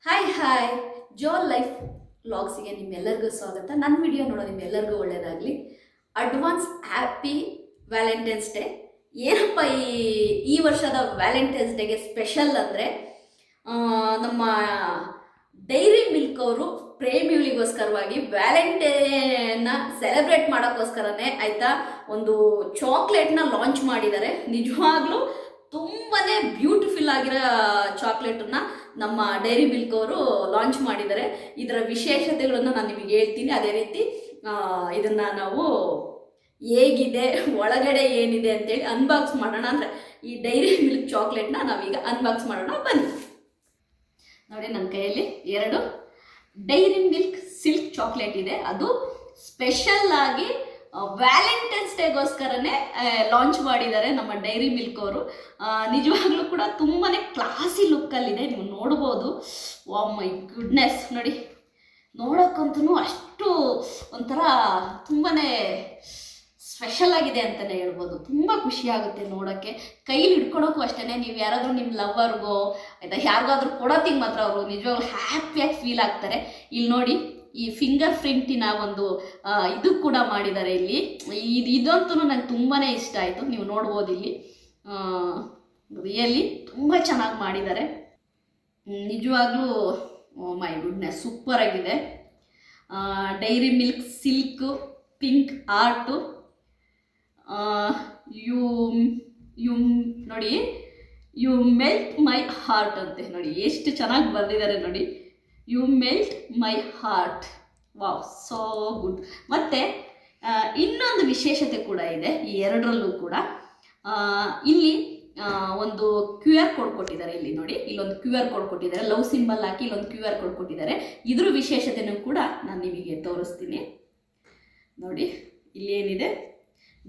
Hi ಜೋ life ವ್ಲಾಗ್ಸಿಗೆ ನಿಮ್ಮೆಲ್ಲರಿಗೂ ಸ್ವಾಗತ. ನನ್ನ ವಿಡಿಯೋ ನೋಡೋ ನಿಮ್ಮೆಲ್ಲರಿಗೂ ಒಳ್ಳೆಯದಾಗಲಿ. Advance happy Valentine's day. ಏನಪ್ಪ ಈ ವರ್ಷದ ವ್ಯಾಲೆಂಟೈನ್ಸ್ ಡೇಗೆ ಸ್ಪೆಷಲ್ ಅಂದರೆ ನಮ್ಮ ಡೈರಿ ಮಿಲ್ಕ್ ಅವರು ಪ್ರೇಮಿಗಳಿಗೋಸ್ಕರವಾಗಿ ವ್ಯಾಲೆಂಟೈನ್ನ ಸೆಲೆಬ್ರೇಟ್ ಮಾಡೋಕ್ಕೋಸ್ಕರನೇ ಆಯಿತಾ ಒಂದು ಚಾಕ್ಲೇಟ್ನ ಲಾಂಚ್ ಮಾಡಿದ್ದಾರೆ. ನಿಜವಾಗ್ಲೂ ತುಂಬಾ ಬ್ಯೂಟಿಫುಲ್ ಆಗಿರೋ ಚಾಕ್ಲೇಟನ್ನು ನಮ್ಮ ಡೈರಿ ಮಿಲ್ಕ್ ಅವರು ಲಾಂಚ್ ಮಾಡಿದ್ದಾರೆ. ಇದರ ವಿಶೇಷತೆಗಳನ್ನು ನಾನು ನಿಮಗೆ ಹೇಳ್ತೀನಿ. ಅದೇ ರೀತಿ ಇದನ್ನು ನಾವು ಹೇಗಿದೆ, ಒಳಗಡೆ ಏನಿದೆ ಅಂತೇಳಿ ಅನ್ಬಾಕ್ಸ್ ಮಾಡೋಣ. ಅಂದರೆ ಈ ಡೈರಿ ಮಿಲ್ಕ್ ಚಾಕ್ಲೇಟ್ನ ನಾವೀಗ ಅನ್ಬಾಕ್ಸ್ ಮಾಡೋಣ, ಬನ್ನಿ. ನೋಡಿ, ನನ್ನ ಕೈಯಲ್ಲಿ 2 ಡೈರಿ ಮಿಲ್ಕ್ ಸಿಲ್ಕ್ ಚಾಕ್ಲೇಟ್ ಇದೆ. ಅದು ಸ್ಪೆಷಲ್ ಆಗಿ ವ್ಯಾಲೆಂಟೈನ್ಸ್ ಡೇಗೋಸ್ಕರನೇ ಲಾಂಚ್ ಮಾಡಿದ್ದಾರೆ ನಮ್ಮ ಡೈರಿ ಮಿಲ್ಕ್ ಅವರು. ನಿಜವಾಗ್ಲೂ ಕೂಡ ತುಂಬಾ ಕ್ಲಾಸಿ ಲುಕ್ಕಲ್ಲಿದೆ, ನೀವು ನೋಡ್ಬೋದು. ಓ ಮೈ ಗುಡ್ನೆಸ್, ನೋಡಿ, ನೋಡೋಕ್ಕಂತೂ ಅಷ್ಟು ಒಂಥರ ತುಂಬಾ ಸ್ಪೆಷಲ್ ಆಗಿದೆ ಅಂತಲೇ ಹೇಳ್ಬೋದು. ತುಂಬ ಖುಷಿಯಾಗುತ್ತೆ ನೋಡೋಕ್ಕೆ, ಕೈಲಿ ಹಿಡ್ಕೊಳೋಕ್ಕೂ ಅಷ್ಟೇ. ನೀವು ಯಾರಾದರೂ ನಿಮ್ಮ ಲವ್ವರ್ಗೋ ಆಯಿತಾ ಯಾರಿಗಾದ್ರೂ ಕೊಡೋತ್ತಿಗೆ ಮಾತ್ರ ಅವರು ನಿಜವಾಗ್ಲೂ ಹ್ಯಾಪಿಯಾಗಿ ಫೀಲ್ ಆಗ್ತಾರೆ. ಇಲ್ಲಿ ನೋಡಿ, ಈ ಫಿಂಗರ್ ಪ್ರಿಂಟಿನ ಒಂದು ಇದು ಕೂಡ ಮಾಡಿದ್ದಾರೆ ಇಲ್ಲಿ. ಇದಂತೂ ನನಗೆ ತುಂಬಾ ಇಷ್ಟ ಆಯಿತು. ನೀವು ನೋಡ್ಬೋದು, ಇಲ್ಲಿ ರಿಯಲಿ ತುಂಬ ಚೆನ್ನಾಗಿ ಮಾಡಿದ್ದಾರೆ. ನಿಜವಾಗ್ಲೂ ಮೈ ಗುಡ್ನೆಸ್, ಸೂಪರಾಗಿದೆ. Dairy Milk Silk pink art. You ನೋಡಿ, ಯು ಮೆಲ್ಟ್ ಮೈ ಹಾರ್ಟ್ ಅಂತೆ. ನೋಡಿ ಎಷ್ಟು ಚೆನ್ನಾಗಿ ಬರೆದಿದ್ದಾರೆ ನೋಡಿ, you melt my heart. Wow, so good. ಮತ್ತು ಇನ್ನೊಂದು ವಿಶೇಷತೆ ಕೂಡ ಇದೆ ಈ ಎರಡರಲ್ಲೂ ಕೂಡ. ಇಲ್ಲಿ ಒಂದು QR ಕೋಡ್ ಕೊಟ್ಟಿದ್ದಾರೆ. ಇಲ್ಲಿ ನೋಡಿ, ಇಲ್ಲೊಂದು QR ಕೋಡ್ ಕೊಟ್ಟಿದ್ದಾರೆ. ಲವ್ ಸಿಂಬಲ್ ಹಾಕಿ ಇಲ್ಲೊಂದು QR ಕೋಡ್ ಕೊಟ್ಟಿದ್ದಾರೆ. ಇದ್ರ ವಿಶೇಷತೆನೂ ಕೂಡ ನಾನು ನಿಮಗೆ ತೋರಿಸ್ತೀನಿ. ನೋಡಿ, ಇಲ್ಲೇನಿದೆ,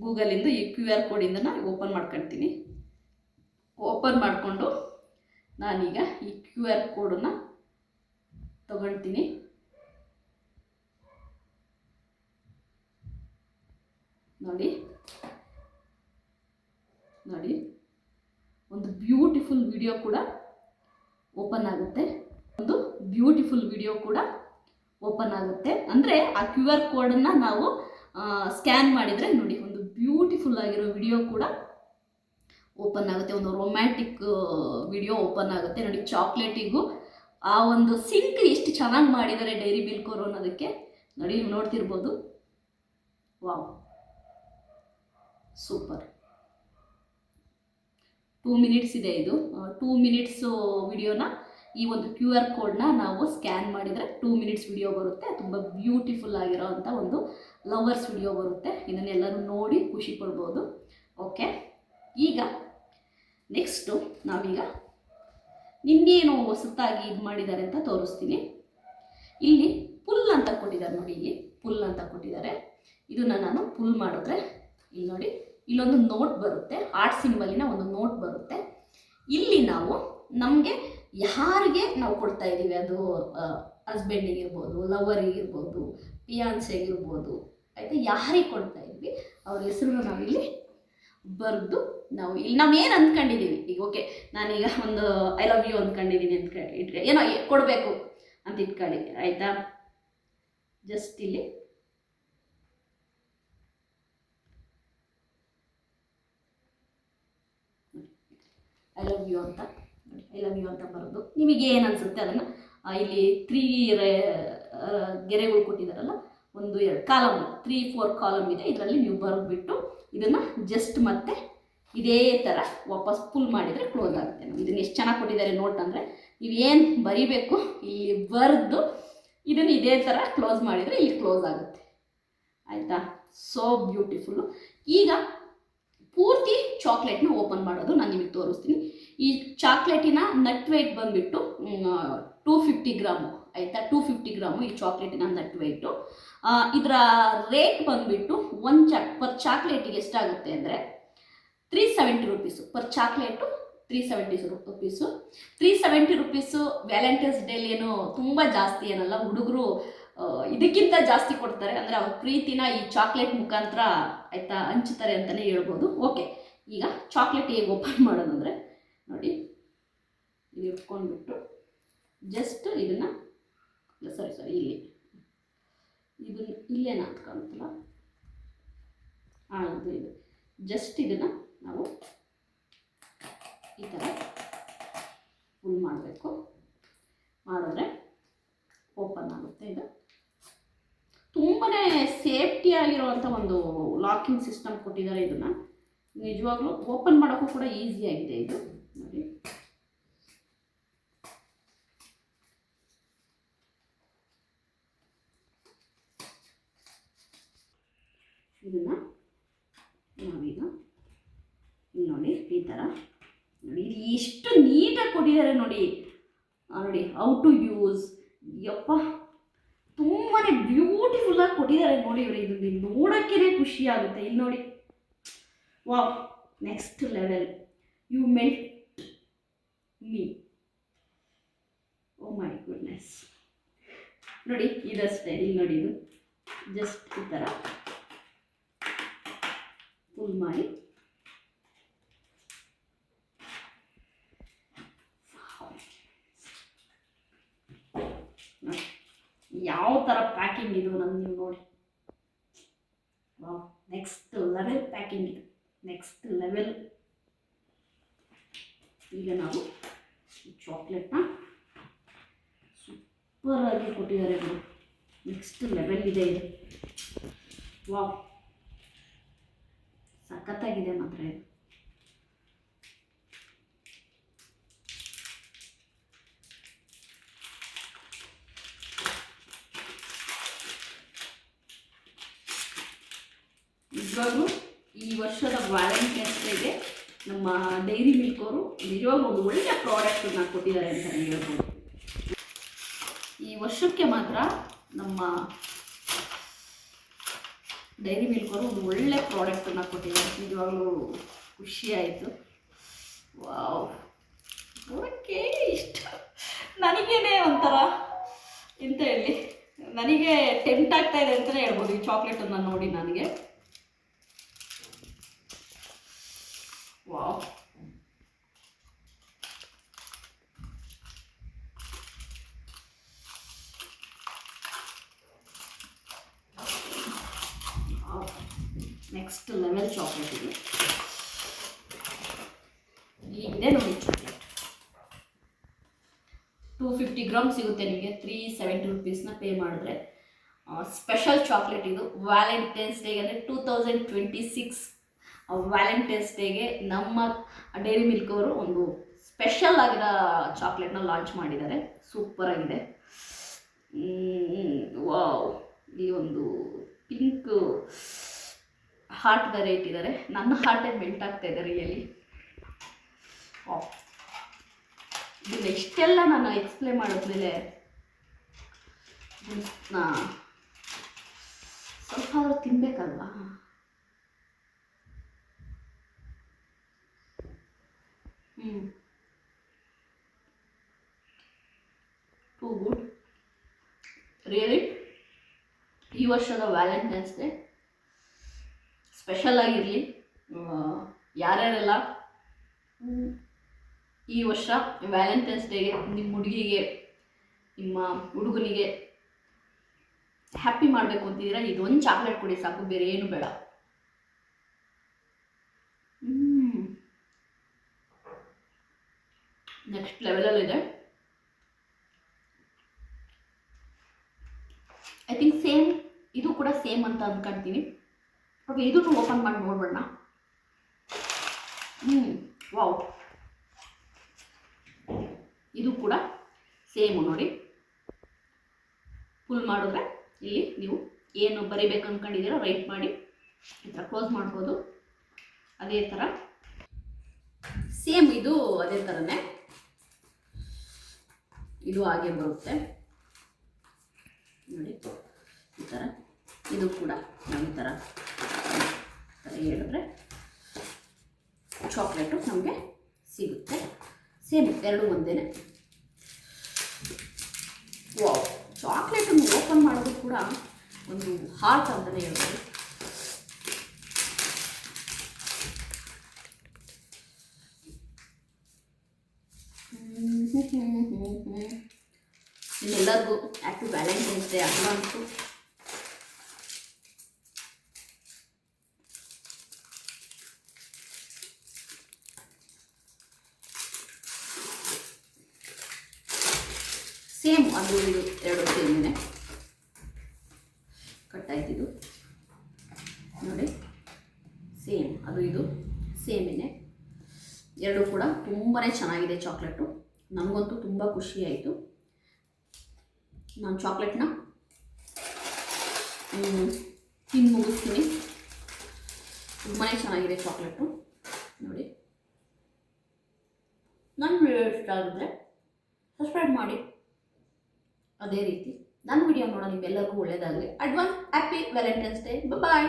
ಗೂಗಲಿಂದ ಈ QR ಕೋಡಿಂದ ನಾನು ಓಪನ್ ಮಾಡ್ಕೊಳ್ತೀನಿ. ಓಪನ್ ಮಾಡಿಕೊಂಡು ನಾನೀಗ ಈ QR ಕೋಡನ್ನು ತಗೊಳ್ತೀನಿ. ನೋಡಿ ನೋಡಿ, ಒಂದು ಬ್ಯೂಟಿಫುಲ್ ವಿಡಿಯೋ ಕೂಡ ಓಪನ್ ಆಗುತ್ತೆ. ಒಂದು ಬ್ಯೂಟಿಫುಲ್ ವಿಡಿಯೋ ಕೂಡ ಓಪನ್ ಆಗುತ್ತೆ. ಅಂದರೆ ಆ QR ಕೋಡನ್ನು ನಾವು ಸ್ಕ್ಯಾನ್ ಮಾಡಿದರೆ ನೋಡಿ, ಒಂದು ಬ್ಯೂಟಿಫುಲ್ ಆಗಿರೋ ವಿಡಿಯೋ ಕೂಡ ಓಪನ್ ಆಗುತ್ತೆ. ಒಂದು ರೊಮ್ಯಾಂಟಿಕ್ ವಿಡಿಯೋ ಓಪನ್ ಆಗುತ್ತೆ. ನೋಡಿ, ಚಾಕ್ಲೇಟಿಗೂ ಆ ಒಂದು ಸಿಂಕ್ ಎಷ್ಟು ಚೆನ್ನಾಗಿ ಮಾಡಿದ್ದಾರೆ ಡೈರಿ ಮಿಲ್ಕ್ ಅವರು ಅನ್ನೋದಕ್ಕೆ ನೋಡಿ, ನೀವು ನೋಡ್ತಿರ್ಬೋದು. Wow, super. 2 ಮಿನಿಟ್ಸ್ ಇದೆ ಇದು. 2 ಮಿನಿಟ್ಸು ವಿಡಿಯೋನ ಈ ಒಂದು QR ಕೋಡ್ನ ನಾವು ಸ್ಕ್ಯಾನ್ ಮಾಡಿದರೆ 2 ಮಿನಿಟ್ಸ್ ವಿಡಿಯೋ ಬರುತ್ತೆ. ತುಂಬ ಬ್ಯೂಟಿಫುಲ್ ಆಗಿರೋ ಅಂಥ ಒಂದು ಲವರ್ಸ್ ವಿಡಿಯೋ ಬರುತ್ತೆ. ಇದನ್ನೆಲ್ಲರೂ ನೋಡಿ ಖುಷಿ ಪಡ್ಬೋದು. ಓಕೆ, ಈಗ ನೆಕ್ಸ್ಟು ನಾವೀಗ ನಿನ್ನೇನು ಹೊಸತಾಗಿ ಇದು ಮಾಡಿದ್ದಾರೆ ಅಂತ ತೋರಿಸ್ತೀನಿ. ಇಲ್ಲಿ ಪುಲ್ ಅಂತ ಕೊಟ್ಟಿದ್ದಾರೆ ನೋಡಿ, ಇಲ್ಲಿ ಪುಲ್ ಅಂತ ಕೊಟ್ಟಿದ್ದಾರೆ. ಇದನ್ನು ನಾನು ಪುಲ್ ಮಾಡಿದ್ರೆ ಇಲ್ಲಿ ನೋಡಿ, ಇಲ್ಲೊಂದು ನೋಟ್ ಬರುತ್ತೆ, ಆರ್ಟ್ ಸಿಂಬಲಿನ ಒಂದು ನೋಟ್ ಬರುತ್ತೆ. ಇಲ್ಲಿ ನಾವು ನಮಗೆ ಯಾರಿಗೆ ನಾವು ಕೊಡ್ತಾ ಇದ್ದೀವಿ, ಅದು ಹಸ್ಬೆಂಡಿಗಿರ್ಬೋದು, ಲವರಿಗಿರ್ಬೋದು, ಫಿಯಾನ್ಸೆಗಿರ್ಬೋದು, ಆಯಿತಾ, ಯಾರಿಗೆ ಕೊಡ್ತಾ ಇದ್ವಿ ಅವ್ರ ಹೆಸರು ನಾವಿಲ್ಲಿ ಬರೆದು ನಾವೇನು ಅಂದ್ಕೊಂಡಿದ್ದೀವಿ. ಈಗ ಓಕೆ, ನಾನೀಗ ಒಂದು ಐ ಲವ್ ಯು ಅಂದ್ಕೊಂಡಿದ್ದೀನಿ ಅಂತ ಇಟ್ಕೊಳ್ಳಿ, ಏನೋ ಕೊಡಬೇಕು ಅಂತ ಇಟ್ಕೊಳ್ಳಿ, ಆಯಿತಾ. ಜಸ್ಟ್ ಇಲ್ಲಿ ಐ ಲವ್ ಯು ಅಂತ ಬರೋದು. ನಿಮಗೆ ಏನು ಅನಿಸುತ್ತೆ ಅದನ್ನು ಇಲ್ಲಿ 3 ಗೆರೆಗಳು ಕೊಟ್ಟಿದ್ದಾರಲ್ಲ, 1 2 ಕಾಲಮ್, 3 4 ಕಾಲಮ್ ಇದೆ. ಇದರಲ್ಲಿ ನೀವು ಬರೆದ್ಬಿಟ್ಟು ಇದನ್ನು ಜಸ್ಟ್ ಮತ್ತೆ ಇದೇ ಥರ ವಾಪಸ್ ಪುಲ್ ಮಾಡಿದರೆ ಕ್ಲೋಸ್ ಆಗುತ್ತೆ. ಇದನ್ನು ಎಷ್ಟು ಚೆನ್ನಾಗಿ ಕೊಟ್ಟಿದ್ದಾರೆ ನೋಟ್ ಅಂದರೆ, ನೀವೇನು ಬರಿಬೇಕು ಇಲ್ಲಿ ಬರೆದು ಇದನ್ನು ಇದೇ ಥರ ಕ್ಲೋಸ್ ಮಾಡಿದರೆ ಇಲ್ಲಿ ಕ್ಲೋಸ್ ಆಗುತ್ತೆ, ಆಯಿತಾ. So beautiful. ಈಗ ಪೂರ್ತಿ ಚಾಕ್ಲೇಟ್ನ ಓಪನ್ ಮಾಡೋದು ನಾನು ನಿಮಗೆ ತೋರಿಸ್ತೀನಿ. ಈ ಚಾಕ್ಲೇಟಿನ ನಟ್ ವೆಯ್ಟ್ ಬಂದುಬಿಟ್ಟು 250 ಗ್ರಾಮು, ಆಯಿತಾ. 250 ಗ್ರಾಮು ಈ ಚಾಕ್ಲೇಟಿನ ನಟ್ ವೆಯ್ಟು. ಇದರ ರೇಟ್ ಬಂದುಬಿಟ್ಟು ಪರ್ ಚಾಕ್ಲೇಟಿಗೆ ಎಷ್ಟಾಗುತ್ತೆ ಅಂದರೆ 370 rupees per chocolate. 370 rupees. 370 rupees Valentine's daily ಏನು ತುಂಬ ಜಾಸ್ತಿ ಏನಲ್ಲ. ಹುಡುಗರು ಇದಕ್ಕಿಂತ ಜಾಸ್ತಿ ಕೊಡ್ತಾರೆ. ಅಂದರೆ ಅವ್ರ ಪ್ರೀತಿನ ಈ ಚಾಕ್ಲೇಟ್ ಮುಖಾಂತರ ಆಯಿತಾ ಹಂಚ್ತಾರೆ ಅಂತಲೇ ಹೇಳ್ಬೋದು. ಓಕೆ, ಈಗ ಚಾಕ್ಲೇಟ್ ಹೇಗೆ ಓಪನ್ ಮಾಡೋದಂದರೆ ನೋಡಿ, ಇಲ್ಲಿ ಇಟ್ಕೊಂಡ್ಬಿಟ್ಟು ಜಸ್ಟ್ ಇದನ್ನು ಸರಿ ಇಲ್ಲಿ ಇದನ್ನು ಇಲ್ಲೇನು ಅಂತ ಕಾಣುತ್ತಲ್ಲ ಅದು ಇದು ಜಸ್ಟ್ ಇದನ್ನು ನಾವು ಈ ಥರ ಫುಲ್ ಮಾಡಬೇಕು. ಮಾಡಿದ್ರೆ ಓಪನ್ ಆಗುತ್ತೆ. ಇದು ತುಂಬಾ ಸೇಫ್ಟಿ ಆಗಿರುವಂಥ ಒಂದು ಲಾಕಿಂಗ್ ಸಿಸ್ಟಮ್ ಕೊಟ್ಟಿದ್ದಾರೆ. ಇದನ್ನು ನಿಜವಾಗ್ಲೂ ಓಪನ್ ಮಾಡೋಕ್ಕೂ ಕೂಡ ಈಸಿಯಾಗಿದೆ ಇದು ನೋಡಿ. ಇದನ್ನು ನಾವೀಗ ನೋಡಿ ಈ ಥರ ನೋಡಿ, ಇದು ಎಷ್ಟು ನೀಟಾಗಿ ಕೊಟ್ಟಿದ್ದಾರೆ ನೋಡಿ. ನೋಡಿ ಹೌ ಟು ಯೂಸ್, ಯಪ್ಪ ತುಂಬಾ ಬ್ಯೂಟಿಫುಲ್ಲಾಗಿ ಕೊಟ್ಟಿದ್ದಾರೆ ನೋಡಿ. ಇವರು ಇದು ನೋಡೋಕ್ಕೇ ಖುಷಿ ಆಗುತ್ತೆ. ಇಲ್ಲಿ ನೋಡಿ, wow, next level, you melt me, oh my goodness. ನೋಡಿ ಇದಷ್ಟೇ. ಇಲ್ಲಿ ನೋಡಿ, ಇದು ಜಸ್ಟ್ ಈ ಥರ ಫುಲ್ ಮಾಡಿ ಯಾವ ಥರ ಪ್ಯಾಕಿಂಗ್ ಇದು ನಮ್ಗೆ ನೀವು ನೋಡಿ. ವಾವ್, ನೆಕ್ಸ್ಟ್ ಲೆವೆಲ್ ಪ್ಯಾಕಿಂಗ್ ಇದು, ನೆಕ್ಸ್ಟ್ ಲೆವೆಲ್. ಈಗ ನಾವು ಚಾಕ್ಲೇಟ್ನ ಸೂಪರಾಗಿ ಕೊಟ್ಟಿದ್ದಾರೆ ಇದು, ನೆಕ್ಸ್ಟ್ ಲೆವೆಲ್ ಇದೆ ಇದು. ವಾವ್, ಸಖತ್ತಾಗಿದೆ ಮಾತ್ರ ಇದು. ನಿಜವಾಗ್ಲೂ ಈ ವರ್ಷದ ವ್ಯಾಲೆಂಟೈನ್ಸ್ ಡೇಗೆ ನಮ್ಮ ಡೈರಿ ಮಿಲ್ಕ್ ಅವರು ನಿಜವಾಗ್ಲೂ ಒಂದು ಒಳ್ಳೆಯ ಪ್ರಾಡಕ್ಟನ್ನು ಕೊಟ್ಟಿದ್ದಾರೆ ಅಂತ ಹೇಳ್ಬೋದು. ಈ ವರ್ಷಕ್ಕೆ ಮಾತ್ರ ನಮ್ಮ ಡೈರಿ ಮಿಲ್ಕ್ ಅವರು ಒಂದು ಒಳ್ಳೆಯ ಪ್ರಾಡಕ್ಟನ್ನು ಕೊಟ್ಟಿದ್ದಾರೆ. ನಿಜವಾಗ್ಲೂ ಖುಷಿ ಆಯಿತು. ವಾವ್, ನೋಡೋಕ್ಕೆ ಇಷ್ಟ, ನನಗೇನೆ ಒಂಥರ ಎಂತ ಹೇಳಿ, ನನಗೆ ಟೆಂಪ್ಟ್ ಆಗ್ತಾ ಇದೆ ಅಂತಲೇ ಹೇಳ್ಬೋದು ಈ ಚಾಕ್ಲೇಟನ್ನು ನೋಡಿ ನನಗೆ. ವಾವ್, ನೆಕ್ಸ್ಟ್ ಲೆವೆಲ್ ಚಾಕ್ಲೇಟ್ ಇದು. ಇದೆ ನೋಡಿ ಚಾಕ್ಲೇಟ್, 250 ಗ್ರಾಮ್ ಸಿಗುತ್ತೆ ನಿಮಗೆ. 370 ರುಪೀಸ್ನ ಪೇ ಮಾಡಿದ್ರೆ ಸ್ಪೆಷಲ್ ಚಾಕ್ಲೇಟ್ ಇದು. ವ್ಯಾಲೆಂಟೈನ್ಸ್ ಡೇಗೆ ಅಂದರೆ 2026 ವ್ಯಾಲೆಂಟೈನ್ಸ್ ಡೇಗೆ ನಮ್ಮ ಡೈರಿ ಮಿಲ್ಕ್ ಅವರು ಒಂದು ಸ್ಪೆಷಲ್ ಆಗಿರೋ ಚಾಕ್ಲೇಟ್ನ ಲಾಂಚ್ ಮಾಡಿದ್ದಾರೆ. ಸೂಪರಾಗಿದೆ. ವಾವ್, ಇಲ್ಲಿ ಒಂದು ಪಿಂಕ್ ಹಾರ್ಟ್ ಬೇರೆ ಇಟ್ಟಿದ್ದಾರೆ. ನನ್ನ ಹಾರ್ಟೇ ಮೆಲ್ಟ್ ಆಗ್ತಾ ಇದೆ ರಿಯಲಿ. ವಾವ್, ಇದನ್ನ ಇಷ್ಟೆಲ್ಲ ನಾನು ಎಕ್ಸ್ಪ್ಲೇನ್ ಮಾಡಿದ್ಮೇಲೆ ಸ್ವಲ್ಪ ಆದರೂ ತಿನ್ಬೇಕಲ್ವಾ. Too good really. ಈ ವರ್ಷದ ವ್ಯಾಲೆಂಟೈನ್ಸ್ ಡೇ ಸ್ಪೆಷಲ್ ಆಗಿರಲಿ. ಯಾರ್ಯಾರೆಲ್ಲ ಈ ವರ್ಷ ವ್ಯಾಲೆಂಟೈನ್ಸ್ ಡೇಗೆ ನಿಮ್ಮ ಹುಡುಗಿಗೆ ನಿಮ್ಮ ಹುಡುಗನಿಗೆ ಹ್ಯಾಪಿ ಮಾಡಬೇಕು ಅಂತಿದ್ದೀರಾ, ಇದೊಂದು ಚಾಕ್ಲೇಟ್ ಕೊಡಿ ಸಾಕು, ಬೇರೆ ಏನು ಬೇಡ. ನೆಕ್ಸ್ಟ್ ಲೆವೆಲಲ್ಲಿದೆ. ಐ ಥಿಂಕ್ ಸೇಮ್ ಇದು ಕೂಡ ಸೇಮ್ ಅಂತ ಅಂದ್ಕೊಳ್ತೀನಿ. ಓಕೆ, ಇದನ್ನು ಓಪನ್ ಮಾಡಿ ನೋಡ್ಬೇಡ. ವಾವ್, ಇದು ಕೂಡ ಸೇಮು ನೋಡಿ. ಫುಲ್ ಮಾಡಿದ್ರೆ ಇಲ್ಲಿ ನೀವು ಏನು ಬರಿಬೇಕು ಅಂದ್ಕೊಂಡಿದ್ದೀರೋ ರೈಟ್ ಮಾಡಿ ಈ ಥರ ಕ್ಲೋಸ್ ಮಾಡ್ಬೋದು. ಅದೇ ಥರ ಸೇಮ್ ಇದು ಅದೇ ಥರನೇ ಇದು ಹಾಗೆ ಬರುತ್ತೆ ನೋಡಿ ಈ ಥರ. ಇದು ಕೂಡ ನಾವು ಈ ಥರ ಹೇಳಿದ್ರೆ ಚಾಕ್ಲೇಟು ನಮಗೆ ಸಿಗುತ್ತೆ. ಸೇಮ್ ಎರಡು ಒಂದೇ. ವಾವ್, ಚಾಕ್ಲೇಟನ್ನು ಓಪನ್ ಮಾಡೋದು ಕೂಡ ಒಂದು ಹಾರ್ಟ್ ಅಂತಲೇ ಹೇಳ್ಬೋದು. ನಿಮ್ಮೆಲ್ಲರಿಗೂ happy Valentine's day advance. Same ಅದು ಇದು ಎರಡು ಸೇಮಿದೆ, ಕಟ್ಟಾಯ್ತಿದ್ದು ನೋಡಿ. ಸೇಮ್ ಅದು ಇದು ಸೇಮಿದೆ, ಎರಡು ಕೂಡ ತುಂಬಾ ಚೆನ್ನಾಗಿದೆ ಚಾಕ್ಲೇಟು. ನನಗಂತೂ ತುಂಬ ಖುಷಿ ಆಯಿತು. ನಾನು ಚಾಕ್ಲೇಟ್ನ ತಿಂದು ಮುಗಿಸ್ತೀನಿ. ತುಂಬಾ ಚೆನ್ನಾಗಿದೆ ಚಾಕ್ಲೇಟು ನೋಡಿ. ನನ್ನ ವಿಡಿಯೋ ಇಷ್ಟ ಆಗಿದ್ರೆ ಸಬ್ಸ್ಕ್ರೈಬ್ ಮಾಡಿ. ಅದೇ ರೀತಿ ನನ್ನ ವಿಡಿಯೋ ನೋಡೋ ನಿಮ್ಮೆಲ್ಲರಿಗೂ ಒಳ್ಳೆಯದಾಗಲಿ. Advance happy Valentine's Day. ಬಾಯ್.